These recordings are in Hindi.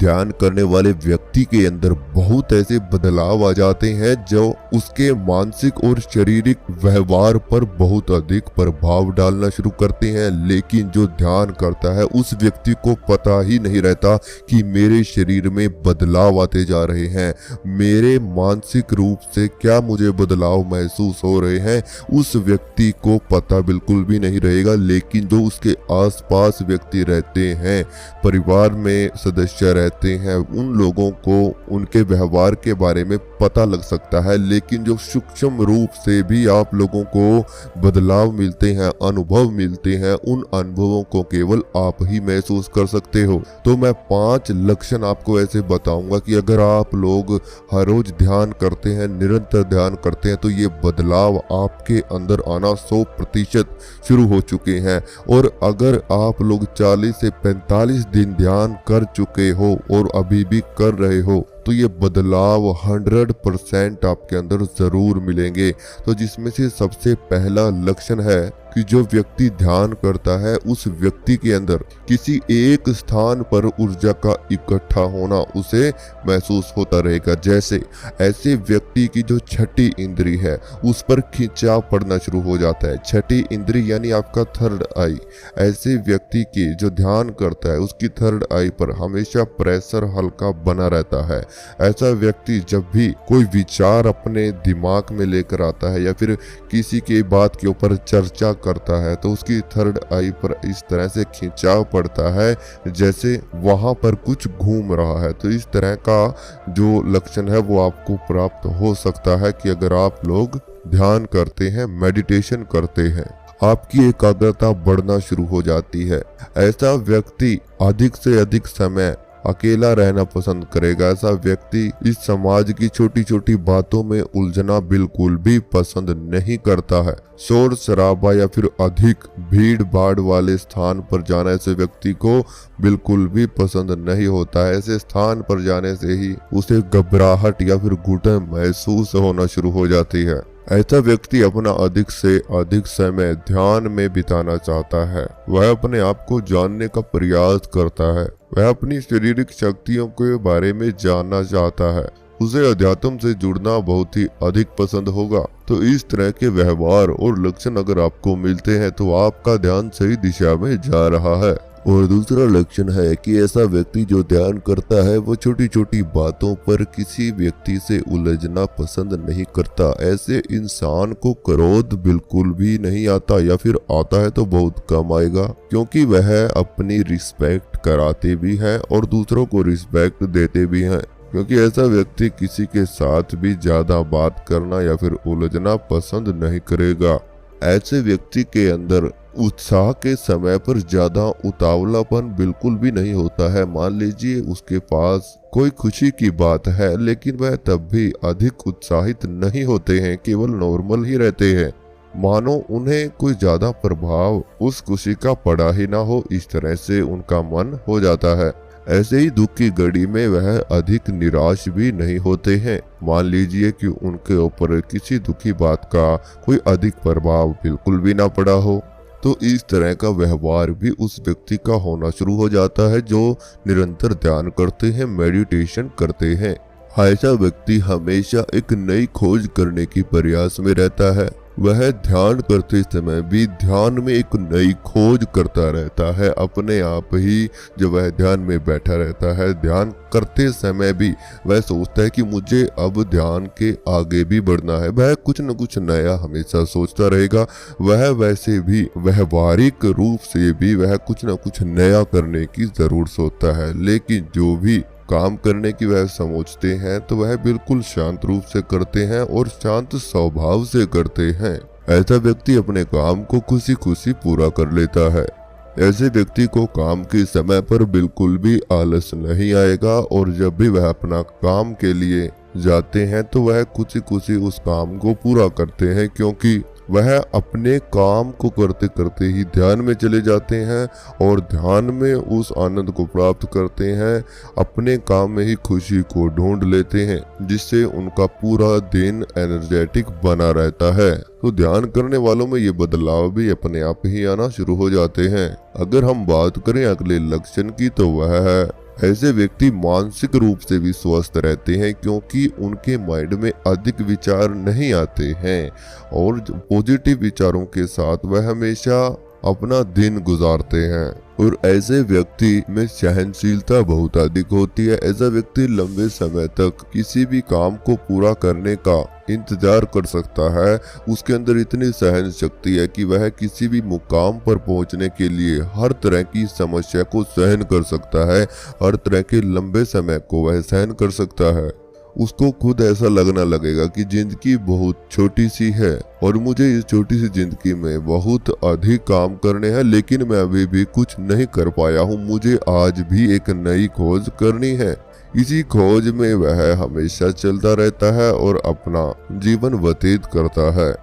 ध्यान करने वाले व्यक्ति के अंदर बहुत ऐसे बदलाव आ जाते हैं जो उसके मानसिक और शारीरिक व्यवहार पर बहुत अधिक प्रभाव डालना शुरू करते हैं। लेकिन जो ध्यान करता है उस व्यक्ति को पता ही नहीं रहता कि मेरे शरीर में बदलाव आते जा रहे हैं, मेरे मानसिक रूप से क्या मुझे बदलाव महसूस हो रहे हैं, उस व्यक्ति को पता बिल्कुल भी नहीं रहेगा। लेकिन जो उसके आसपास व्यक्ति रहते हैं, परिवार में सदस्य रहते हैं, उन लोगों को उनके व्यवहार के बारे में पता लग सकता है। लेकिन जो सूक्ष्म रूप से भी आप लोगों को बदलाव मिलते हैं, अनुभव मिलते हैं, उन अनुभवों को केवल आप ही महसूस कर सकते हो। तो मैं 5 लक्षण आपको ऐसे बताऊंगा कि अगर आप लोग हर रोज ध्यान करते हैं, निरंतर ध्यान करते हैं, तो ये बदलाव आपके अंदर आना 100% शुरू हो चुके हैं। और अगर आप लोग 40 से 45 दिन ध्यान कर चुके हो और अभी भी कर रहे हो, तो ये बदलाव 100% आपके अंदर जरूर मिलेंगे। तो जिसमें से सबसे पहला लक्षण है कि जो व्यक्ति ध्यान करता है उस व्यक्ति के अंदर किसी एक स्थान पर ऊर्जा का इकट्ठा होना उसे महसूस होता रहेगा। जैसे ऐसे व्यक्ति की जो छठी इंद्री है उस पर खिंचाव पड़ना शुरू हो जाता है। छठी इंद्री यानी आपका थर्ड आई। ऐसे व्यक्ति की जो ध्यान करता है उसकी थर्ड आई पर हमेशा प्रेशर हल्का बना रहता है। ऐसा व्यक्ति जब भी कोई विचार अपने दिमाग में लेकर आता है या फिर किसी की बात के ऊपर चर्चा करता है तो उसकी थर्ड आई पर इस तरह से खिंचाव पड़ता है जैसे वहां पर कुछ घूम रहा है। तो इस तरह का जो लक्षण है वो आपको प्राप्त हो सकता है कि अगर आप लोग ध्यान करते हैं, मेडिटेशन करते हैं, आपकी एकाग्रता बढ़ना शुरू हो जाती है। ऐसा व्यक्ति अधिक से अधिक समय अकेला रहना पसंद करेगा। ऐसा व्यक्ति इस समाज की छोटी छोटी बातों में उलझना बिल्कुल भी पसंद नहीं करता है। शोर शराबा या फिर अधिक भीड़ भाड़ वाले स्थान पर जाना ऐसे व्यक्ति को बिल्कुल भी पसंद नहीं होता है। ऐसे स्थान पर जाने से ही उसे घबराहट या फिर घुटन महसूस होना शुरू हो जाती है। ऐसा व्यक्ति अपना अधिक से अधिक समय ध्यान में बिताना चाहता है। वह अपने आप को जानने का प्रयास करता है। वह अपनी शारीरिक शक्तियों के बारे में जानना चाहता है। उसे अध्यात्म से जुड़ना बहुत ही अधिक पसंद होगा। तो इस तरह के व्यवहार और लक्षण अगर आपको मिलते हैं तो आपका ध्यान सही दिशा में जा रहा है। और दूसरा लक्षण है कि ऐसा व्यक्ति जो ध्यान करता है वो छोटी छोटी बातों पर किसी व्यक्ति से उलझना पसंद नहीं करता। ऐसे इंसान को क्रोध बिल्कुल भी नहीं आता या फिर आता है तो बहुत कम आएगा, क्योंकि वह अपनी रिस्पेक्ट कराते भी हैं और दूसरों को रिस्पेक्ट देते भी हैं। क्योंकि ऐसा व्यक्ति किसी के साथ भी ज्यादा बात करना या फिर उलझना पसंद नहीं करेगा। ऐसे व्यक्ति के अंदर उत्साह के समय पर ज्यादा उतावलापन बिल्कुल भी नहीं होता है। मान लीजिए उसके पास कोई खुशी की बात है लेकिन वह तब भी अधिक उत्साहित नहीं होते हैं, केवल नॉर्मल ही रहते हैं, मानो उन्हें कोई ज्यादा प्रभाव उस खुशी का पड़ा ही ना हो। इस तरह से उनका मन हो जाता है। ऐसे ही दुख की घड़ी में वह अधिक निराश भी नहीं होते हैं। मान लीजिए कि उनके ऊपर किसी दुखी बात का कोई अधिक प्रभाव बिल्कुल भी ना पड़ा हो, तो इस तरह का व्यवहार भी उस व्यक्ति का होना शुरू हो जाता है जो निरंतर ध्यान करते हैं, मेडिटेशन करते हैं। ऐसा व्यक्ति हमेशा एक नई खोज करने की प्रयास में रहता है। वह ध्यान करते समय भी ध्यान में एक नई खोज करता रहता है। अपने आप ही जब वह ध्यान में बैठा रहता है, ध्यान करते समय भी वह सोचता है कि मुझे अब ध्यान के आगे भी बढ़ना है। वह कुछ न कुछ नया हमेशा सोचता रहेगा। वह वैसे भी व्यवहारिक रूप से भी वह कुछ न कुछ नया करने की जरूर सोचता है। लेकिन जो भी काम करने की वह समझते हैं तो वह बिल्कुल शांत रूप से करते हैं और शांत स्वभाव से करते हैं। ऐसा व्यक्ति अपने काम को खुशी खुशी पूरा कर लेता है। ऐसे व्यक्ति को काम के समय पर बिल्कुल भी आलस नहीं आएगा और जब भी वह अपना काम के लिए जाते हैं तो वह खुशी खुशी उस काम को पूरा करते हैं, क्योंकि वह अपने काम को करते करते ही ध्यान में चले जाते हैं और ध्यान में उस आनंद को प्राप्त करते हैं। अपने काम में ही खुशी को ढूंढ लेते हैं, जिससे उनका पूरा दिन एनर्जेटिक बना रहता है। तो ध्यान करने वालों में ये बदलाव भी अपने आप ही आना शुरू हो जाते हैं। अगर हम बात करें अगले लक्षण की तो वह है ऐसे व्यक्ति मानसिक रूप से भी स्वस्थ रहते हैं क्योंकि उनके माइंड में अधिक विचार नहीं आते हैं और पॉजिटिव विचारों के साथ वह हमेशा अपना दिन गुजारते हैं। और ऐसे व्यक्ति में सहनशीलता बहुत अधिक होती है। ऐसा व्यक्ति लंबे समय तक किसी भी काम को पूरा करने का इंतजार कर सकता है। उसके अंदर इतनी सहन शक्ति है कि वह किसी भी मुकाम पर पहुंचने के लिए हर तरह की समस्या को सहन कर सकता है, हर तरह के लंबे समय को वह सहन कर सकता है। उसको खुद ऐसा लगना लगेगा कि जिंदगी बहुत छोटी सी है और मुझे इस छोटी सी जिंदगी में बहुत अधिक काम करने हैं, लेकिन मैं अभी भी कुछ नहीं कर पाया हूँ। मुझे आज भी एक नई खोज करनी है। इसी खोज में वह हमेशा चलता रहता है और अपना जीवन व्यतीत करता है।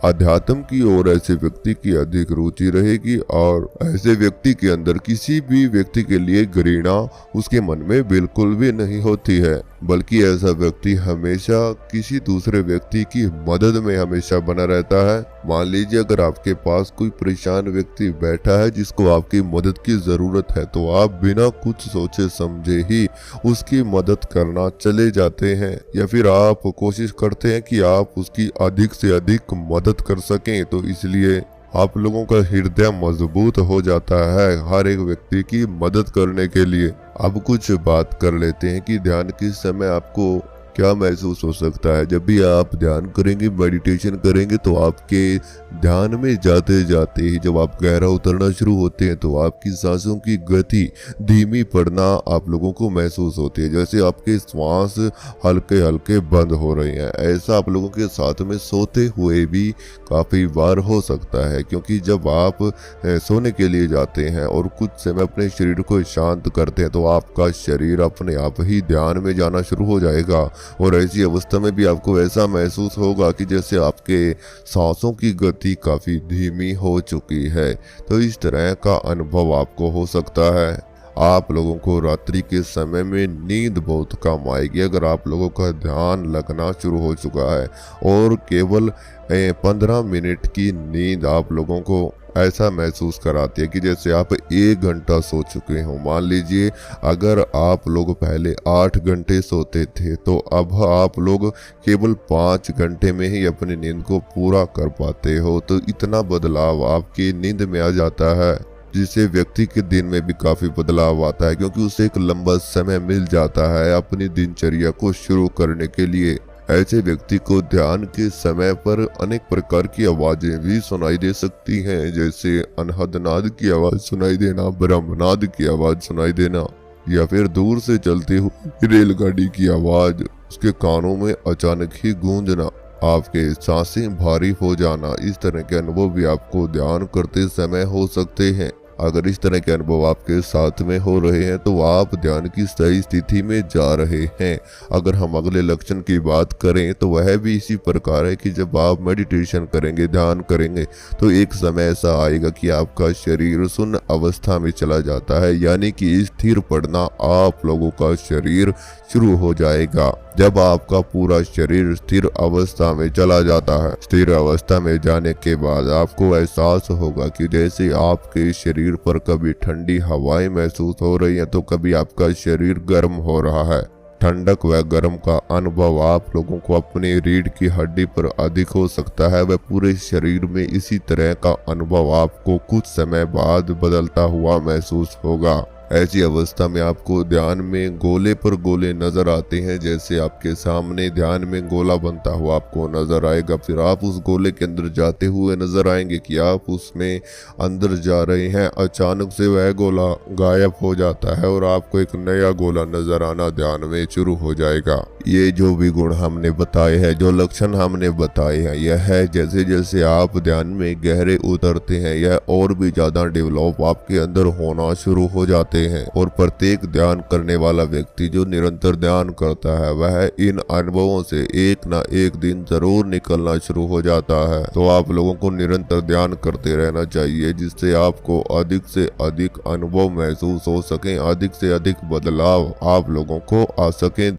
अध्यात्म की ओर ऐसे व्यक्ति की अधिक रुचि रहेगी और ऐसे व्यक्ति के अंदर किसी भी व्यक्ति के लिए घृणा उसके मन में बिल्कुल भी नहीं होती है, बल्कि ऐसा व्यक्ति हमेशा किसी दूसरे व्यक्ति की मदद में हमेशा बना रहता है। मान लीजिए अगर आपके पास कोई परेशान व्यक्ति बैठा है जिसको आपकी मदद की जरूरत है, तो आप बिना कुछ सोचे समझे ही उसकी मदद करना चले जाते हैं, या फिर आप कोशिश करते हैं कि आप उसकी अधिक से अधिक मदद कर सकें। तो इसलिए आप लोगों का हृदय मजबूत हो जाता है हर एक व्यक्ति की मदद करने के लिए। अब कुछ बात कर लेते हैं कि ध्यान के समय आपको क्या महसूस हो सकता है। जब भी आप ध्यान करेंगे, मेडिटेशन करेंगे, तो आपके ध्यान में जाते जाते ही जब आप गहरा उतरना शुरू होते हैं तो आपकी सांसों की गति धीमी पड़ना आप लोगों को महसूस होती है, जैसे आपके श्वास हल्के हल्के बंद हो रहे हैं। ऐसा आप लोगों के साथ में सोते हुए भी काफ़ी बार हो सकता है, क्योंकि जब आप सोने के लिए जाते हैं और कुछ समय अपने शरीर को शांत करते हैं तो आपका शरीर अपने आप ही ध्यान में जाना शुरू हो जाएगा। और ऐसी अवस्था में भी आपको ऐसा महसूस होगा कि जैसे आपके सांसों की गति काफी धीमी हो चुकी है। तो इस तरह का अनुभव आपको हो सकता है। आप लोगों को रात्रि के समय में नींद बहुत कम आएगी अगर आप लोगों का ध्यान लगना शुरू हो चुका है, और केवल 15 मिनट की नींद आप लोगों को ऐसा महसूस कराती है कि जैसे आप 1 घंटा सो चुके हो। मान लीजिए अगर आप लोग पहले 8 घंटे सोते थे, तो अब आप लोग केवल 5 घंटे में ही अपनी नींद को पूरा कर पाते हो। तो इतना बदलाव आपकी नींद में आ जाता है, जिससे व्यक्ति के दिन में भी काफी बदलाव आता है, क्योंकि उसे एक लंबा समय मिल जाता है अपनी दिनचर्या को शुरू करने के लिए। ऐसे व्यक्ति को ध्यान के समय पर अनेक प्रकार की आवाजें भी सुनाई दे सकती हैं, जैसे अनहद नाद की आवाज सुनाई देना, ब्रह्मनाद की आवाज सुनाई देना, या फिर दूर से चलते हुए रेलगाड़ी की आवाज उसके कानों में अचानक ही गूंजना, आपके सांसें भारी हो जाना। इस तरह के अनुभव भी आपको ध्यान करते समय हो सकते हैं। अगर इस तरह के अनुभव आपके साथ में हो रहे हैं तो आप ध्यान की सही स्थिति में जा रहे हैं। अगर हम अगले लक्षण की बात करें तो वह भी इसी प्रकार है कि जब आप मेडिटेशन करेंगे, ध्यान करेंगे, तो एक समय ऐसा आएगा कि आपका शरीर शून्य अवस्था में चला जाता है, यानी कि स्थिर पड़ना आप लोगों का शरीर शुरू हो जाएगा। जब आपका पूरा शरीर स्थिर अवस्था में चला जाता है, स्थिर अवस्था में जाने के बाद आपको एहसास होगा कि जैसे आपके शरीर पर कभी ठंडी हवाएं महसूस हो रही हैं, तो कभी आपका शरीर गर्म हो रहा है। ठंडक व गर्म का अनुभव आप लोगों को अपनी रीढ़ की हड्डी पर अधिक हो सकता है। वह पूरे शरीर में इसी तरह का अनुभव आपको कुछ समय बाद बदलता हुआ महसूस होगा। ऐसी अवस्था में आपको ध्यान में गोले पर गोले नजर आते हैं, जैसे आपके सामने ध्यान में गोला बनता हुआ आपको नजर आएगा। फिर आप उस गोले के अंदर जाते हुए नजर आएंगे कि आप उसमें अंदर जा रहे हैं। अचानक से वह गोला गायब हो जाता है और आपको एक नया गोला नजर आना ध्यान में शुरू हो जाएगा। ये जो भी गुण हमने बताए हैं, जो लक्षण हमने बताए हैं, यह है जैसे जैसे आप ध्यान में गहरे उतरते हैं, यह और भी ज्यादा डेवलप आपके अंदर होना शुरू हो जाते हैं। और प्रत्येक ध्यान करने वाला व्यक्ति जो निरंतर ध्यान करता है, वह इन अनुभवों से एक ना एक दिन जरूर निकलना शुरू हो जाता है। तो आप लोगों को निरंतर ध्यान करते रहना चाहिए, जिससे आपको अधिक से अधिक अनुभव महसूस हो सके, अधिक से अधिक बदलाव आप लोगों को आ सके।